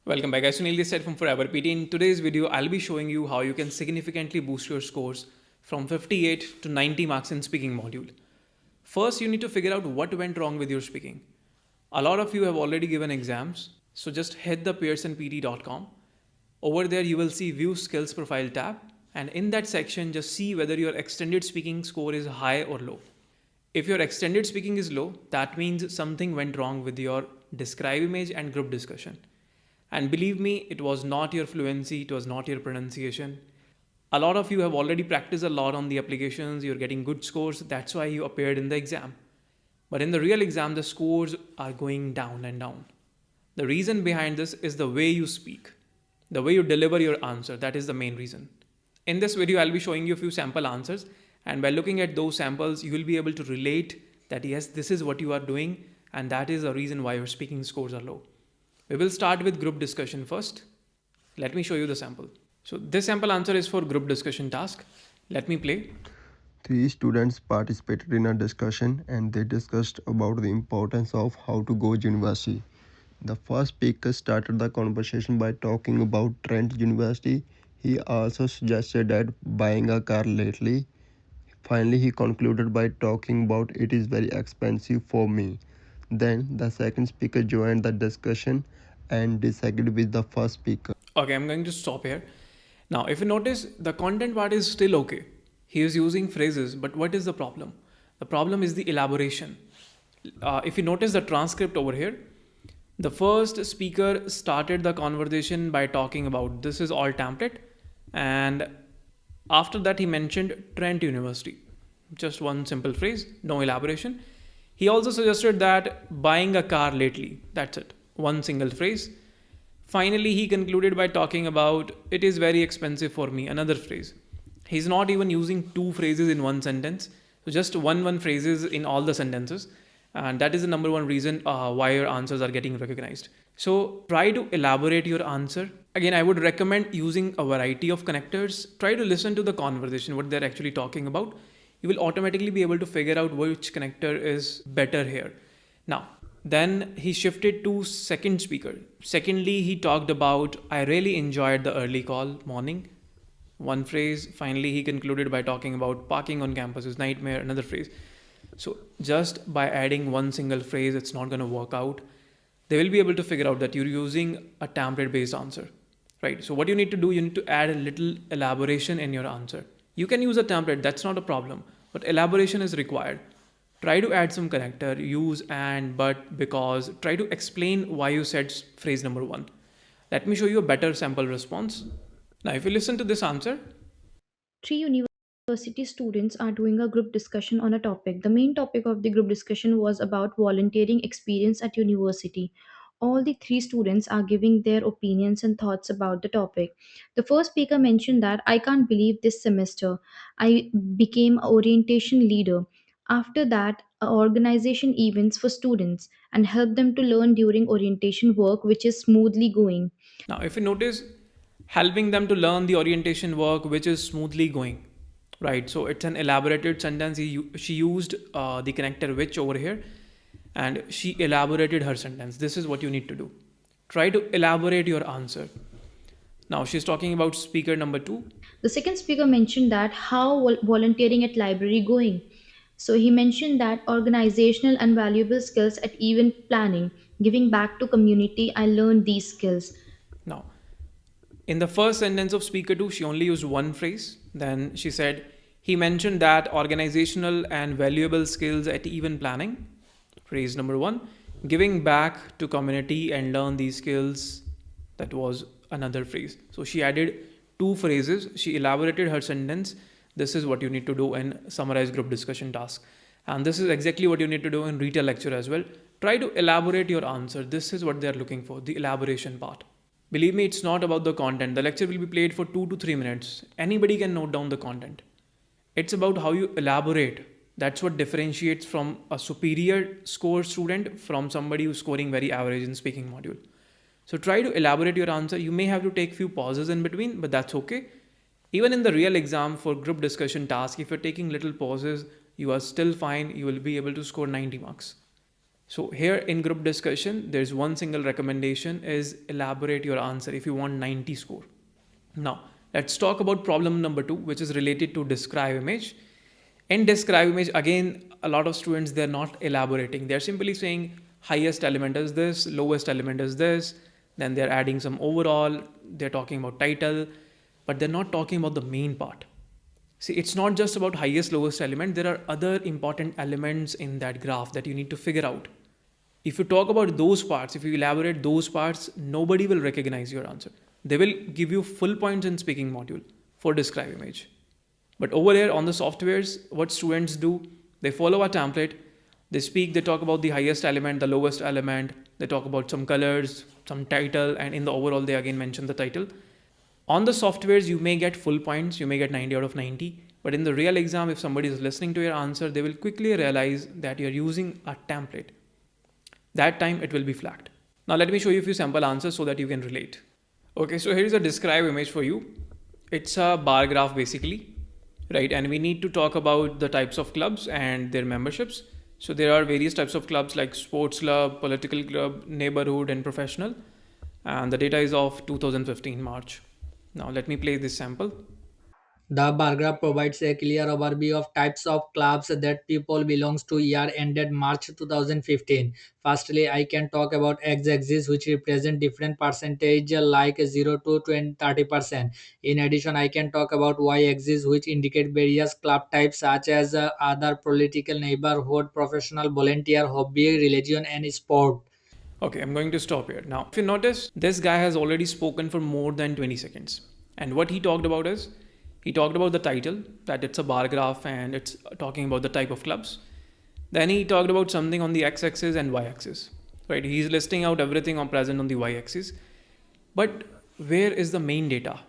Welcome back, guys. Sunil this side from Forever PT. In today's video, I'll be showing you how you can significantly boost your scores from 58 to 90 marks in speaking module. First, you need to figure out what went wrong with your speaking. A lot of you have already given exams, so just head the pearsonpt.com. Over there, you will see View Skills Profile tab, and in that section, just see whether your extended speaking score is high or low. If your extended speaking is low, that means something went wrong with your describe image and group discussion. And believe me, it was not your fluency, it was not your pronunciation. A lot of you have already practiced a lot on the applications, you're getting good scores, that's why you appeared in the exam. But in the real exam, the scores are going down and down. The reason behind this is the way you speak, the way you deliver your answer, that is the main reason. In this video, I'll be showing you a few sample answers, and by looking at those samples, you will be able to relate that yes, this is what you are doing, and that is the reason why your speaking scores are low. We will start with group discussion first. Let me show you the sample. So this sample answer is for group discussion task. Let me play. Three students participated in a discussion and they discussed about the importance of how to go to university. The first speaker started the conversation by talking about Trent University. He also suggested that buying a car lately. Finally, he concluded by talking about it is very expensive for me. Then the second speaker joined the discussion and disagreed with the first speaker. Okay, I'm going to stop here. Now, if you notice, the content part is still okay. He is using phrases, but what is the problem? The problem is the elaboration. If you notice the transcript over here, the first speaker started the conversation by talking about this is all template, and after that he mentioned Trent University. Just one simple phrase, no elaboration. He also suggested that buying a car lately. That's it. One single phrase. Finally, he concluded by talking about it is very expensive for me. Another phrase. He's not even using two phrases in one sentence. So just one phrases in all the sentences. And that is the number one reason why your answers are getting recognized. So try to elaborate your answer. Again, I would recommend using a variety of connectors. Try to listen to the conversation, what they're actually talking about. You will automatically be able to figure out which connector is better here. Now, then he shifted to second speaker. Secondly, he talked about, I really enjoyed the early call morning. One phrase. Finally, he concluded by talking about parking on campus is nightmare. Another phrase. So just by adding one single phrase, it's not going to work out. They will be able to figure out that you're using a template based answer, right? So what you need to do, you need to add a little elaboration in your answer. You can use a template, that's not a problem, but elaboration is required. Try to add some connector, use and, but, because. Try to explain why you said phrase number one. Let me show you a better sample response. Now, if you listen to this answer, Three university students are doing a group discussion on a topic. The main topic of the group discussion was about volunteering experience at university. All the three students are giving their opinions and thoughts about the topic. The first speaker mentioned that I can't believe this semester I became a orientation leader. After that, I organization events for students and help them to learn during orientation work, which is smoothly going. now if you notice, helping them to learn the orientation work which is smoothly going, right? So it's an elaborated sentence. She used the connector which over here, and she elaborated her sentence. This is what you need to do. Try to elaborate your answer. Now she's talking about speaker number two. The second speaker mentioned that how volunteering at library going. So he mentioned that organizational and valuable skills at event planning, giving back to community. I learned these skills. Now, in the first sentence of speaker two, she only used one phrase. Then she said, he mentioned that organizational and valuable skills at event planning. Phrase number one, giving back to community and learn these skills. That was another phrase. So she added two phrases. She elaborated her sentence. This is what you need to do in summarize group discussion task. And this is exactly what you need to do in retail lecture as well. Try to elaborate your answer. This is what they're looking for, the elaboration part. Believe me, it's not about the content. The lecture will be played for 2 to 3 minutes. Anybody can note down the content. It's about how you elaborate. That's what differentiates from a superior score student from somebody who's scoring very average in speaking module. So try to elaborate your answer. You may have to take few pauses in between, but that's okay. Even in the real exam for group discussion task, if you're taking little pauses, you are still fine. You will be able to score 90 marks. So here in group discussion, there's one single recommendation is elaborate your answer if you want 90 score. Now, let's talk about problem number 2, which is related to describe image. In describe image, again, a lot of students, they're not elaborating. They're simply saying highest element is this, lowest element is this. Then they're adding some overall, they're talking about title, but they're not talking about the main part. See, it's not just about highest, lowest element. There are other important elements in that graph that you need to figure out. If you talk about those parts, if you elaborate those parts, nobody will recognize your answer. They will give you full points in speaking module for describe image. But over here on the softwares, what students do, they follow a template. They speak, they talk about the highest element, the lowest element. They talk about some colors, some title, and in the overall, they again mention the title. On the softwares, you may get full points, you may get 90 out of 90. But in the real exam, if somebody is listening to your answer, they will quickly realize that you're using a template. That time it will be flagged. Now let me show you a few sample answers so that you can relate. Okay, so here is a describe image for you. It's a bar graph basically, right? And we need to talk about the types of clubs and their memberships. So there are various types of clubs like sports club, political club, neighborhood, and professional. And the data is of 2015 March. Now let me play this sample. The bar graph provides a clear overview of types of clubs that people belongs to year ended March 2015. Firstly, I can talk about x-axis which represent different percentage like 0 to 20, 30%. In addition, I can talk about y-axis which indicate various club types such as other political, neighborhood, professional, volunteer, hobby, religion and sport. Okay, I'm going to stop here. Now, if you notice, this guy has already spoken for more than 20 seconds. And what he talked about is, he talked about the title, that it's a bar graph and it's talking about the type of clubs. Then he talked about something on the x-axis and y-axis, right? He's listing out everything on present on the y-axis. But where is the main data?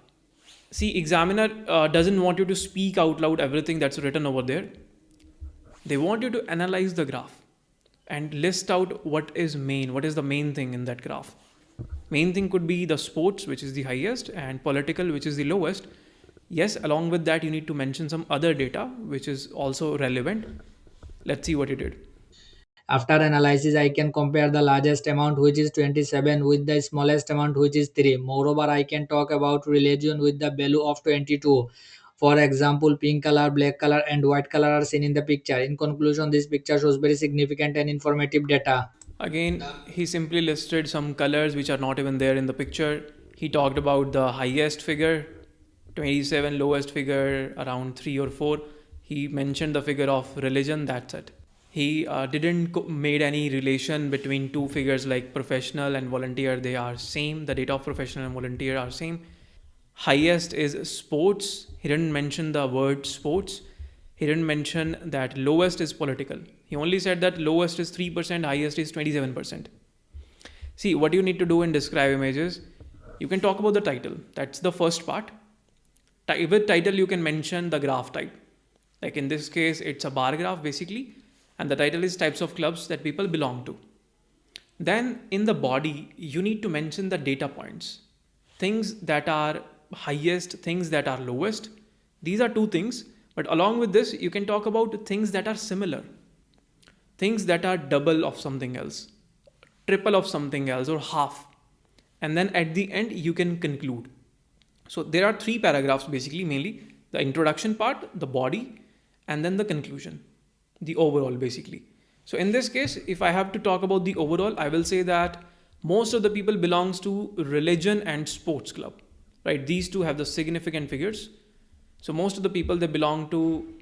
See, examiner doesn't want you to speak out loud everything that's written over there. They want you to analyze the graph and list out what is the main thing in that graph. Main thing could be the sports, which is the highest, and political, which is the lowest. Yes, along with that, you need to mention some other data, which is also relevant. Let's see what you did. After analysis, I can compare the largest amount, which is 27, with the smallest amount, which is 3. Moreover, I can talk about religion with the value of 22. For example, pink color, black color, and white color are seen in the picture. In conclusion, this picture shows very significant and informative data. Again, he simply listed some colors which are not even there in the picture. He talked about the highest figure, 27, lowest figure around 3 or 4. He mentioned the figure of religion, that's it. He didn't made any relation between two figures like professional and volunteer. They are same. The data of professional and volunteer are same. Highest is sports. He didn't mention the word sports. He didn't mention that lowest is political. He only said that lowest is 3%, highest is 27%. See, what you need to do in describe images, you can talk about the title. That's the first part. With title, you can mention the graph type. Like in this case, it's a bar graph basically. And the title is types of clubs that people belong to. Then in the body, you need to mention the data points. Things that are highest, things that are lowest. These are two things. But along with this, you can talk about things that are similar. Things that are double of something else, triple of something else, or half. And then at the end, you can conclude. So there are 3 paragraphs basically, mainly the introduction part, the body, and then the conclusion, the overall basically. So in this case, if I have to talk about the overall, I will say that most of the people belongs to religion and sports club, right? These two have the significant figures. So most of the people, they belong to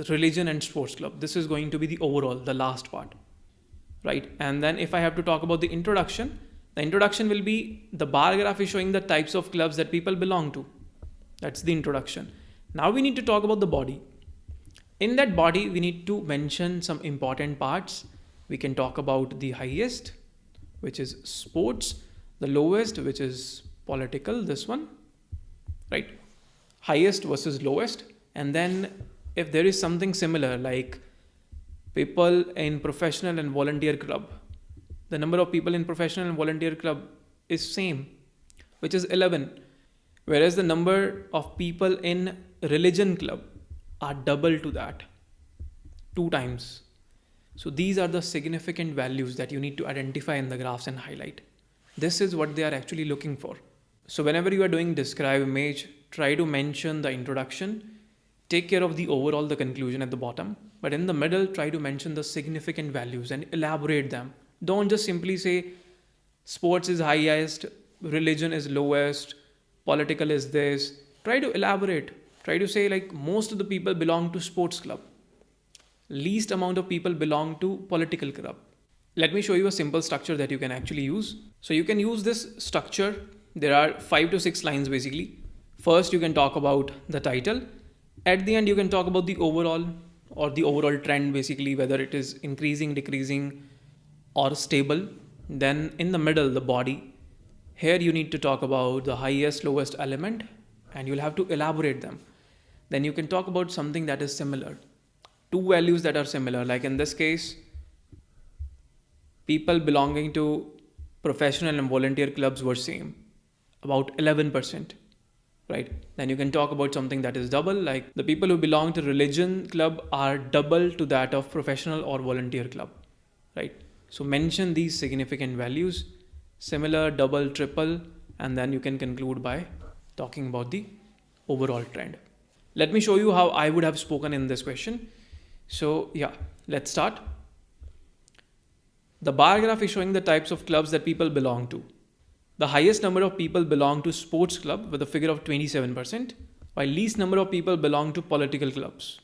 religion and sports club. This is going to be the overall, the last part, right? And then if I have to talk about the introduction will be the bar graph is showing the types of clubs that people belong to. That's the introduction. Now we need to talk about the body. In that body, we need to mention some important parts. We can talk about the highest, which is sports, the lowest, which is political, this one, right? Highest versus lowest. And then if there is something similar like people in professional and volunteer club, the number of people in professional and volunteer club is same, which is 11. Whereas the number of people in religion club are double to that, 2 times. So these are the significant values that you need to identify in the graphs and highlight. This is what they are actually looking for. So whenever you are doing describe image, try to mention the introduction, take care of the overall, the conclusion at the bottom, but in the middle, try to mention the significant values and elaborate them. Don't just simply say sports is highest, religion is lowest, political is this. Try to elaborate. Try to say like most of the people belong to sports club. Least amount of people belong to political club. Let me show you a simple structure that you can actually use. So you can use this structure. There are 5 to 6 lines basically. First, you can talk about the title. At the end, you can talk about the overall or the overall trend basically, whether it is increasing, decreasing, or stable. Then in the middle, the body. Here you need to talk about the highest, lowest element, and you'll have to elaborate them. Then you can talk about something that is similar. Two values that are similar, like in this case, people belonging to professional and volunteer clubs were same, about 11%, right? Then you can talk about something that is double, like the people who belong to religion club are double to that of professional or volunteer club, right? So mention these significant values, similar, double, triple, and then you can conclude by talking about the overall trend. Let me show you how I would have spoken in this question. So yeah, let's start. The bar graph is showing the types of clubs that people belong to. The highest number of people belong to sports club with a figure of 27%, while least number of people belong to political clubs.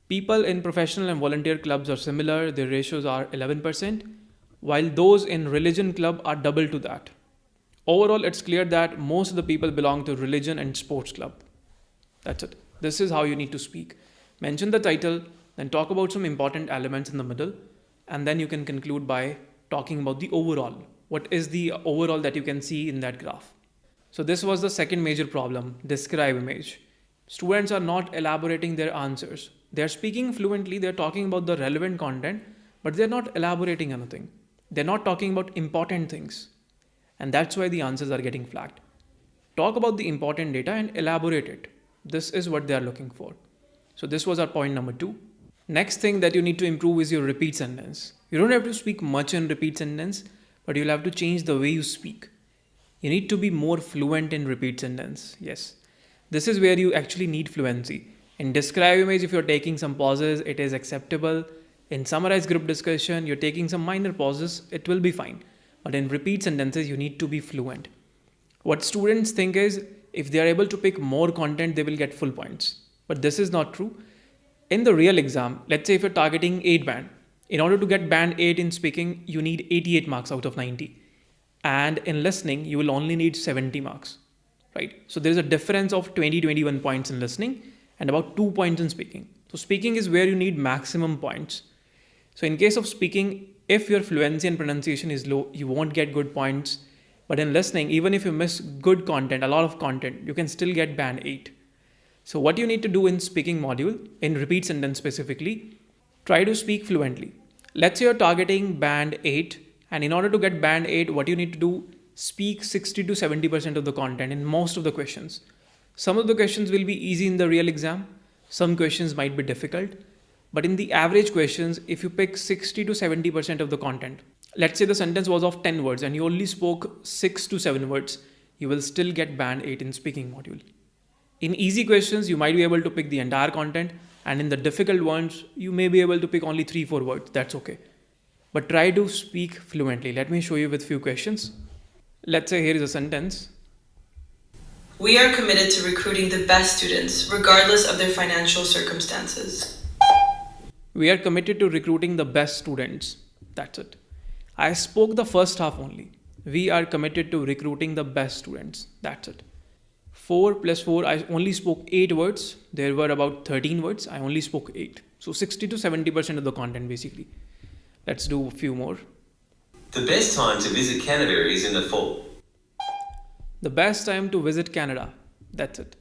People in professional and volunteer clubs are similar, their ratios are 11%, while those in religion club are double to that. Overall, it's clear that most of the people belong to religion and sports club. That's it. This is how you need to speak. Mention the title, then talk about some important elements in the middle, and then you can conclude by talking about the overall. What is the overall that you can see in that graph? So this was the second major problem, describe image. Students are not elaborating their answers. They're speaking fluently, they're talking about the relevant content, but they're not elaborating anything. They're not talking about important things. And that's why the answers are getting flagged. Talk about the important data and elaborate it. This is what they are looking for. So this was our point number 2. Next thing that you need to improve is your repeat sentence. You don't have to speak much in repeat sentence, but you'll have to change the way you speak. You need to be more fluent in repeat sentence. Yes. This is where you actually need fluency. In describe image, if you're taking some pauses, it is acceptable. In summarize group discussion, you're taking some minor pauses, it will be fine. But in repeat sentences, you need to be fluent. What students think is, if they are able to pick more content, they will get full points. But this is not true. In the real exam, let's say if you're targeting 8 band, in order to get band 8 in speaking, you need 88 marks out of 90. And in listening, you will only need 70 marks, right? So there's a difference of 21 points in listening and about 2 points in speaking. So speaking is where you need maximum points. So in case of speaking, if your fluency and pronunciation is low, you won't get good points. But in listening, even if you miss good content, a lot of content, you can still get band 8. So what you need to do in speaking module, in repeat sentence specifically, try to speak fluently. Let's say you're targeting band 8, and in order to get band 8, what you need to do, speak 60 to 70% of the content in most of the questions. Some of the questions will be easy in the real exam. Some questions might be difficult. But in the average questions, if you pick 60 to 70% of the content, let's say the sentence was of 10 words and you only spoke 6 to 7 words, you will still get band 8 in speaking module. In easy questions, you might be able to pick the entire content, and in the difficult ones, you may be able to pick only 3-4 words. That's okay. But try to speak fluently. Let me show you with few questions. Let's say here is a sentence. We are committed to recruiting the best students, regardless of their financial circumstances. We are committed to recruiting the best students. That's it. I spoke the first half only. We are committed to recruiting the best students. That's it. 4 plus 4, I only spoke 8 words. There were about 13 words. I only spoke 8. So 60 to 70% of the content basically. Let's do a few more. The best time to visit Canada is in the fall. The best time to visit Canada. That's it.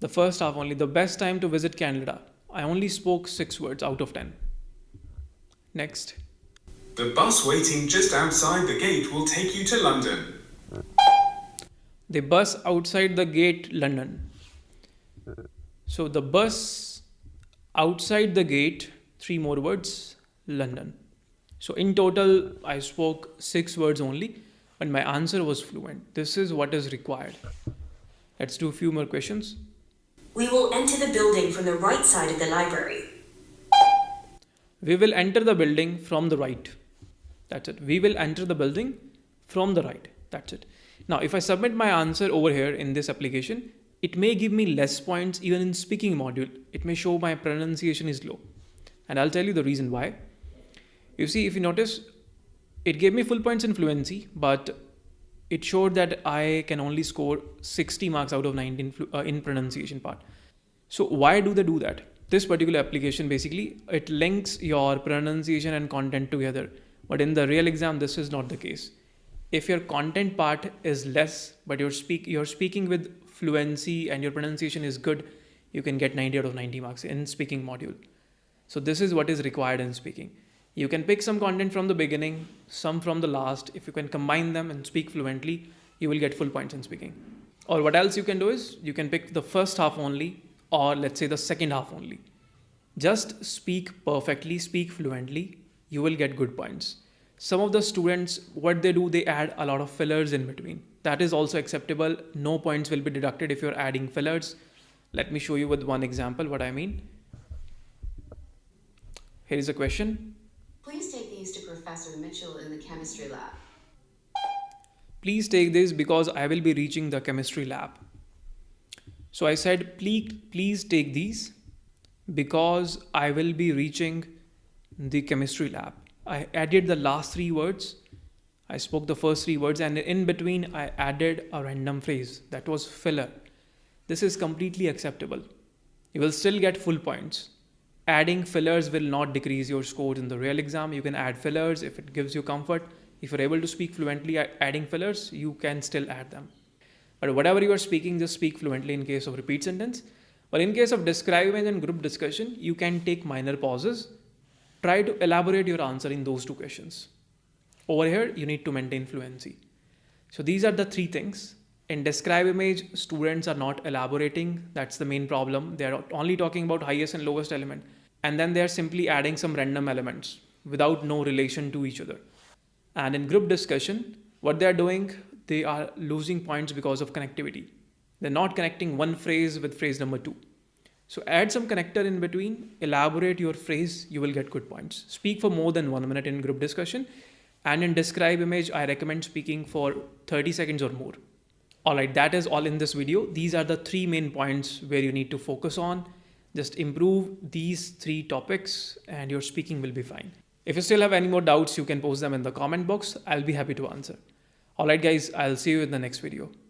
The first half only. The best time to visit Canada. I only spoke 6 words out of 10. Next. The bus waiting just outside the gate will take you to London. The bus outside the gate, London. So the bus outside the gate, 3 more words. London. So in total, I spoke 6 words only, but my answer was fluent. This is what is required. Let's do a few more questions. We will enter the building from the right side of the library. We will enter the building from the right. That's it. We will enter the building from the right. That's it. Now, if I submit my answer over here in this application, it may give me less points even in speaking module. It may show my pronunciation is low. And I'll tell you the reason why. You see, if you notice, it gave me full points in fluency, but it showed that I can only score 60 marks out of 90 in pronunciation part. So why do they do that? This particular application basically, it links your pronunciation and content together. But in the real exam, this is not the case. If your content part is less, but you're speaking with fluency and your pronunciation is good, you can get 90 out of 90 marks in speaking module. So this is what is required in speaking. You can pick some content from the beginning, some from the last. If you can combine them and speak fluently, you will get full points in speaking. Or what else you can do is you can pick the first half only, or let's say the second half only. Just speak perfectly, speak fluently, you will get good points. Some of the students, what they do, they add a lot of fillers in between. That is also acceptable. No points will be deducted if you're adding fillers. Let me show you with one example what I mean. Here is a question. Please take these to Professor Mitchell in the chemistry lab. Please take this because I will be reaching the chemistry lab. So I said, please take these because I will be reaching the chemistry lab. I added the last 3 words. I spoke the first 3 words and in between I added a random phrase that was filler. This is completely acceptable. You will still get full points. Adding fillers will not decrease your scores in the real exam. You can add fillers if it gives you comfort. If you're able to speak fluently adding fillers, you can still add them. But whatever you are speaking, just speak fluently in case of repeat sentence. But in case of describe image and group discussion, you can take minor pauses. Try to elaborate your answer in those 2 questions. Over here, you need to maintain fluency. So these are the 3 things. In describe image, students are not elaborating. That's the main problem. They are only talking about highest and lowest element. And then they are simply adding some random elements without no relation to each other. And in group discussion, what they are doing, they are losing points because of connectivity. They're not connecting one phrase with phrase number 2. So add some connector in between, elaborate your phrase, you will get good points. Speak for more than 1 minute in group discussion. And in describe image, I recommend speaking for 30 seconds or more. Alright, that is all in this video. These are the 3 main points where you need to focus on. Just improve these 3 topics and your speaking will be fine. If you still have any more doubts, you can post them in the comment box. I'll be happy to answer. Alright guys, I'll see you in the next video.